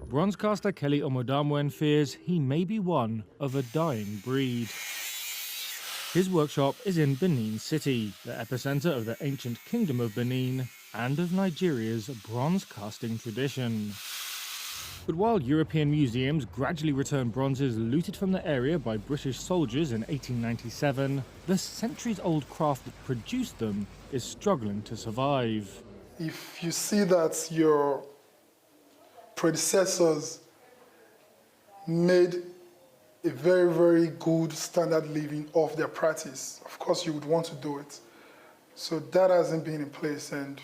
Bronze caster Kelly Omodamwen fears he may be one of a dying breed. His workshop is in Benin City, the epicenter of the ancient kingdom of Benin and of Nigeria's bronze casting tradition. But while European museums gradually return bronzes looted from the area by British soldiers in 1897, the centuries-old craft that produced them is struggling to survive. If you see that your predecessors made a very, very good standard living off their practice, of course you would want to do it. So that hasn't been in place and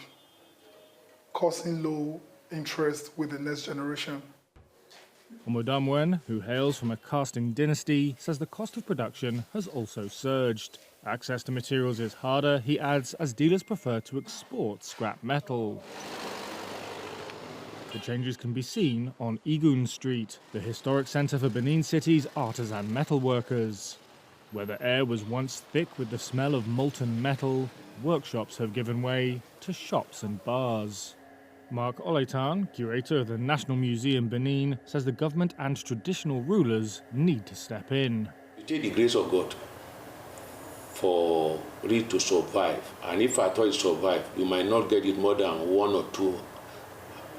causing low interest with the next generation. Omodamwen, who hails from a casting dynasty, says the cost of production has also surged. Access to materials is harder, he adds, as dealers prefer to export scrap metal. The changes can be seen on Igun Street, the historic centre for Benin City's artisan metal workers. Where the air was once thick with the smell of molten metal, workshops have given way to shops and bars. Mark Oletan, curator of the National Museum Benin, says the government and traditional rulers need to step in. You take the grace of God for it to survive, and if at all it survives, you might not get it more than one or two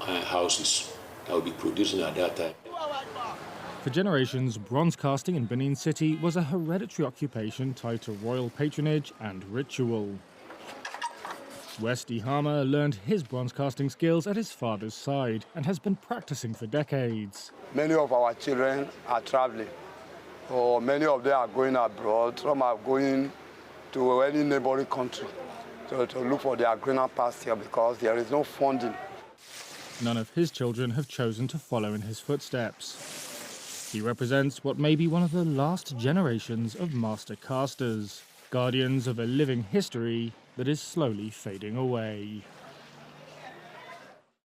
houses that will be producing at that time. For generations, bronze casting in Benin City was a hereditary occupation tied to royal patronage and ritual. West Ihama learned his bronze casting skills at his father's side and has been practicing for decades. Many of our children are traveling, or many of them are going abroad. Some are going to any neighboring country to look for their greener pasture because there is no funding. None of his children have chosen to follow in his footsteps. He represents what may be one of the last generations of master casters, guardians of a living history that is slowly fading away.